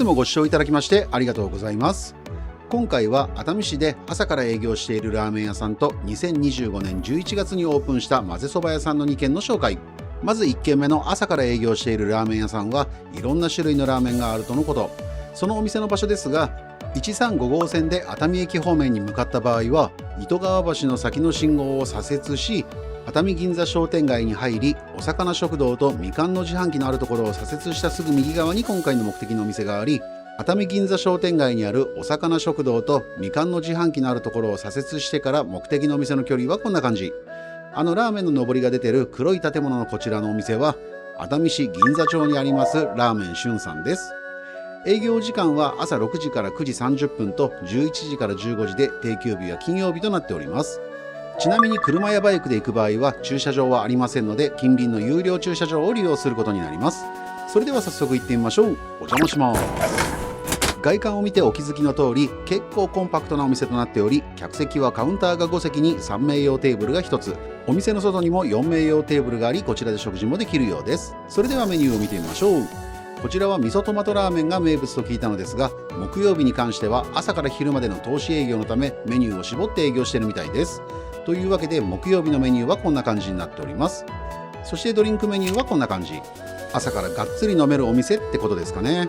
つもご視聴いただきましてありがとうございます。今回は熱海市で朝から営業しているラーメン屋さんと2025年11月にオープンした混ぜそば屋さんの2軒の紹介。まず1軒目の朝から営業しているラーメン屋さんはいろんな種類のラーメンがあるとのこと。そのお店の場所ですが、135号線で熱海駅方面に向かった場合は糸川橋の先の信号を左折し、熱海銀座商店街に入り、お魚食堂とみかんの自販機のあるところを左折したすぐ右側に今回の目的のお店があり、熱海銀座商店街にあるお魚食堂とみかんの自販機のあるところを左折してから目的のお店の距離はこんな感じ。ラーメンの上りが出てる黒い建物のこちらのお店は熱海市銀座町にありますラーメンしゅんさんです。営業時間は朝6時から9時30分と11時から15時で定休日は金曜日となっております。ちなみに車やバイクで行く場合は駐車場はありませんので、近隣の有料駐車場を利用することになります。それでは早速行ってみましょう。お邪魔します。外観を見てお気づきの通り、結構コンパクトなお店となっており、客席はカウンターが5席に3名用テーブルが1つ、お店の外にも4名用テーブルがあり、こちらで食事もできるようです。それではメニューを見てみましょう。こちらは味噌トマトラーメンが名物と聞いたのですが、木曜日に関しては朝から昼までの投資営業のためメニューを絞って営業しているみたいです。というわけで木曜日のメニューはこんな感じになっております。そしてドリンクメニューはこんな感じ。朝からがっつり飲めるお店ってことですかね。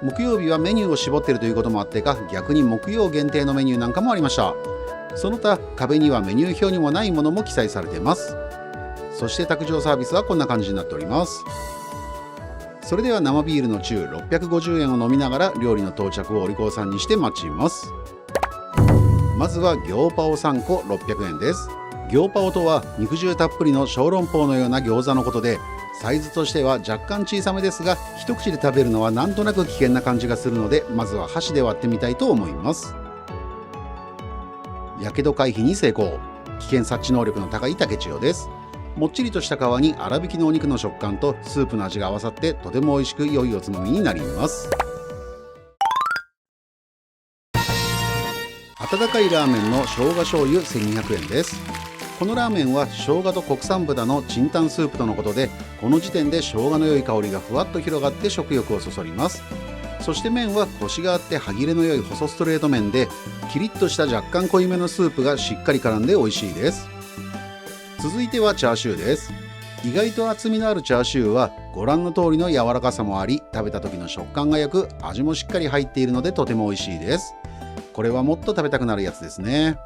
木曜日はメニューを絞っているということもあってか、逆に木曜限定のメニューなんかもありました。その他壁にはメニュー表にもないものも記載されています。そして卓上サービスはこんな感じになっております。それでは生ビールの中650円を飲みながら料理の到着をお利口さんにして待ちます。まずは餃パオ3個600円です。餃パオとは肉汁たっぷりの小籠包のような餃子のことで、サイズとしては若干小さめですが、一口で食べるのはなんとなく危険な感じがするので、まずは箸で割ってみたいと思います。やけど回避に成功。危険察知能力の高い竹千代です。もっちりとした皮に粗挽きのお肉の食感とスープの味が合わさってとても美味しく良いおつまみになります。温かいラーメンの生姜醤油1200円です。このラーメンは生姜と国産豚のチンタンスープとのことで、この時点で生姜の良い香りがふわっと広がって食欲をそそります。そして麺はコシがあって歯切れの良い細ストレート麺で、キリッとした若干濃いめのスープがしっかり絡んで美味しいです。続いてはチャーシューです。意外と厚みのあるチャーシューはご覧の通りの柔らかさもあり、食べた時の食感が良く味もしっかり入っているのでとても美味しいです。これはもっと食べたくなるやつですね。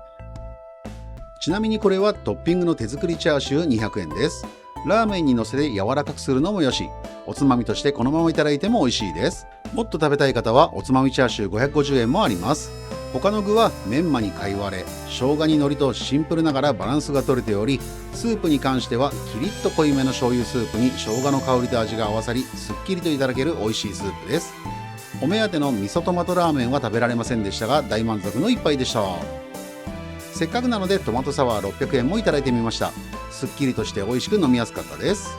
ちなみにこれはトッピングの手作りチャーシュー200円です。ラーメンにのせて柔らかくするのもよし、おつまみとしてこのままいただいても美味しいです。もっと食べたい方はおつまみチャーシュー550円もあります。他の具はメンマに貝割れ、生姜に海苔とシンプルながらバランスが取れており、スープに関してはキリッと濃いめの醤油スープに生姜の香りと味が合わさり、すっきりといただける美味しいスープです。お目当ての味噌トマトラーメンは食べられませんでしたが、大満足の一杯でした。せっかくなのでトマトサワー600円もいただいてみました。すっきりとして美味しく飲みやすかったです。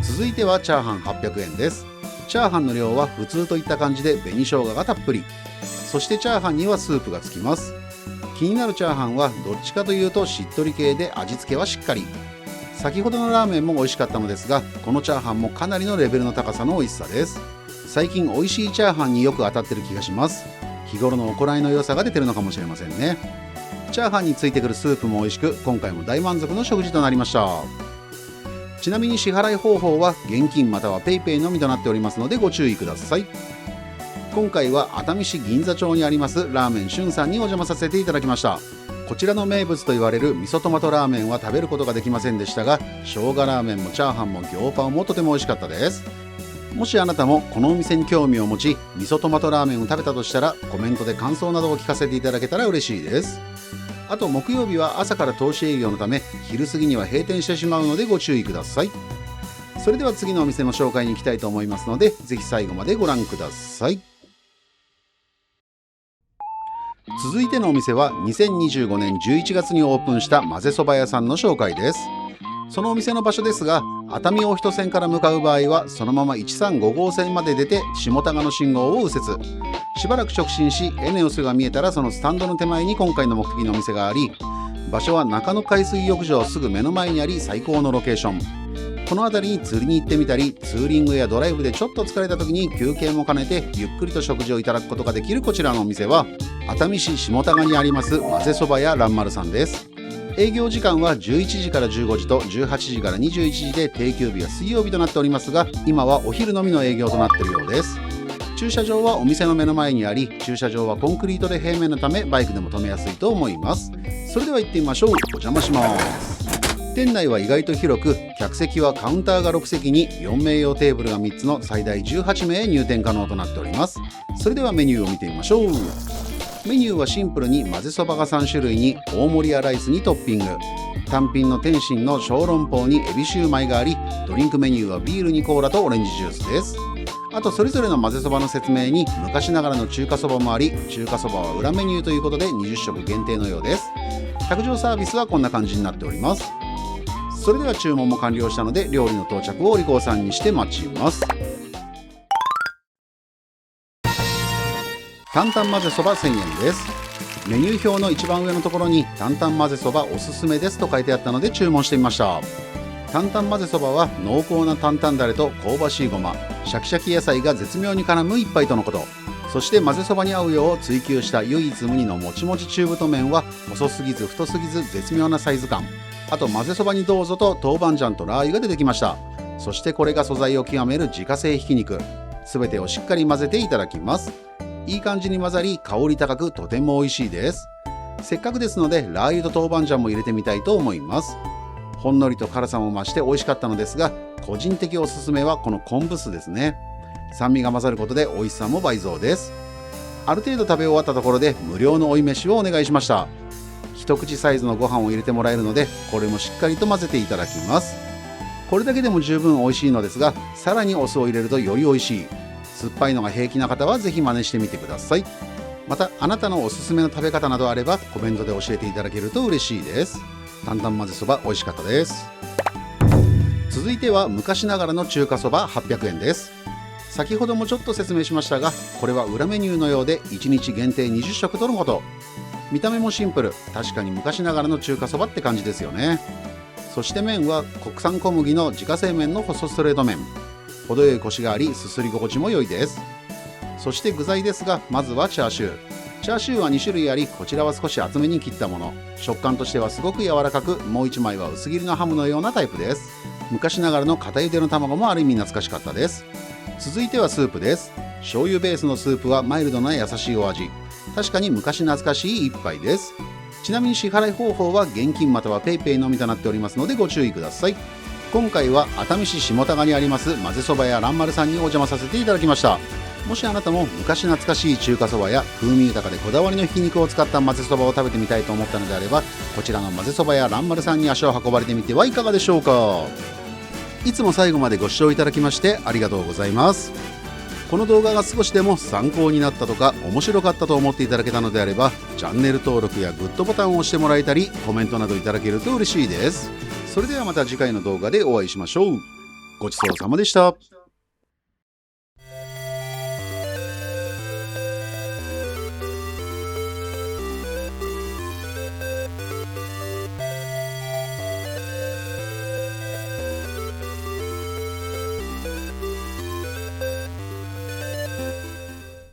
続いてはチャーハン800円です。チャーハンの量は普通といった感じで紅生姜がたっぷり。そしてチャーハンにはスープがつきます。気になるチャーハンはどっちかというとしっとり系で味付けはしっかり。先ほどのラーメンも美味しかったのですが、このチャーハンもかなりのレベルの高さの美味しさです。最近美味しいチャーハンによく当たってる気がします。日頃の行いの良さが出てるのかもしれませんね。チャーハンについてくるスープも美味しく、今回も大満足の食事となりました。ちなみに支払い方法は現金または PayPay のみとなっておりますのでご注意ください。今回は熱海市銀座町にありますラーメンしゅんさんにお邪魔させていただきました。こちらの名物と言われる味噌トマトラーメンは食べることができませんでしたが、生姜ラーメンもチャーハンも餃パンもとても美味しかったです。もしあなたもこのお店に興味を持ち、味噌トマトラーメンを食べたとしたらコメントで感想などを聞かせていただけたら嬉しいです。あと木曜日は朝から投資営業のため昼過ぎには閉店してしまうのでご注意ください。それでは次のお店の紹介に行きたいと思いますので、ぜひ最後までご覧ください。続いてのお店は2025年11月にオープンした混ぜそば屋さんの紹介です。そのお店の場所ですが、熱海大人線から向かう場合はそのまま135号線まで出て下田の信号を右折、しばらく直進しエネオスが見えたらそのスタンドの手前に今回の目的のお店があり、場所は中野海水浴場すぐ目の前にあり最高のロケーション。この辺りに釣りに行ってみたり、ツーリングやドライブでちょっと疲れた時に休憩も兼ねてゆっくりと食事をいただくことができるこちらのお店は、熱海市下田賀にありますまぜそば屋蘭丸さんです。営業時間は11時から15時と18時から21時で、定休日は水曜日となっておりますが、今はお昼のみの営業となっているようです。駐車場はお店の目の前にあり、駐車場はコンクリートで平面のためバイクでも止めやすいと思います。それでは行ってみましょう。お邪魔します。店内は意外と広く、客席はカウンターが6席に4名用テーブルが3つの最大18名入店可能となっております。それではメニューを見てみましょう。メニューはシンプルに混ぜそばが3種類に大盛りやライスにトッピング、単品の天津の小籠包にエビシューマイがあり、ドリンクメニューはビールにコーラとオレンジジュースです。あとそれぞれの混ぜそばの説明に昔ながらの中華そばもあり、中華そばは裏メニューということで20食限定のようです。卓上サービスはこんな感じになっております。それでは注文も完了したので、料理の到着をお利口さんにして待ちます。担々混ぜそば1000円です。メニュー表の一番上のところに担々混ぜそばおすすめですと書いてあったので注文してみました。担々混ぜそばは濃厚な担々だれと香ばしいごま、シャキシャキ野菜が絶妙に絡む一杯とのこと。そして混ぜそばに合うよう追求した唯一無二のもちもち中太麺は細すぎず太すぎず絶妙なサイズ感。あと混ぜそばにどうぞと豆板醤とラー油が出てきました。そしてこれが素材を極める自家製ひき肉。すべてをしっかり混ぜていただきます。いい感じに混ざり、香り高くとても美味しいです。せっかくですのでラー油と豆板醤も入れてみたいと思います。ほんのりと辛さも増して美味しかったのですが、個人的おすすめはこの昆布酢ですね。酸味が混ざることで美味しさも倍増です。ある程度食べ終わったところで無料の追い飯をお願いしました。一口サイズのご飯を入れてもらえるので、これもしっかりと混ぜていただきます。これだけでも十分美味しいのですが、さらにお酢を入れるとより美味しい。酸っぱいのが平気な方はぜひ真似してみてください。またあなたのおすすめの食べ方などあればコメントで教えていただけると嬉しいです。担々混ぜそば美味しかったです。続いては昔ながらの中華そば800円です。先ほどもちょっと説明しましたが、これは裏メニューのようで1日限定20食とのこと。見た目もシンプル、確かに昔ながらの中華そばって感じですよね。そして麺は国産小麦の自家製麺の細ストレート麺。程よいコシがあり、すすり心地も良いです。そして具材ですが、まずはチャーシュー。チャーシューは2種類あり、こちらは少し厚めに切ったもの。食感としてはすごく柔らかく、もう1枚は薄切りのハムのようなタイプです。昔ながらの片茹での卵もある意味懐かしかったです。続いてはスープです。醤油ベースのスープはマイルドな優しいお味。確かに昔懐かしい一杯です。ちなみに支払い方法は現金または PayPay のみとなっておりますのでご注意ください。今回は熱海市下田賀にあります混ぜそば屋蘭丸さんにお邪魔させていただきました。もしあなたも昔懐かしい中華そばや風味豊かでこだわりのひき肉を使った混ぜそばを食べてみたいと思ったのであれば、こちらの混ぜそば屋蘭丸さんに足を運ばれてみてはいかがでしょうか。いつも最後までご視聴いただきましてありがとうございます。この動画が少しでも参考になったとか面白かったと思っていただけたのであれば、チャンネル登録やグッドボタンを押してもらえたりコメントなどいただけると嬉しいです。それではまた次回の動画でお会いしましょう。ごちそうさまでした。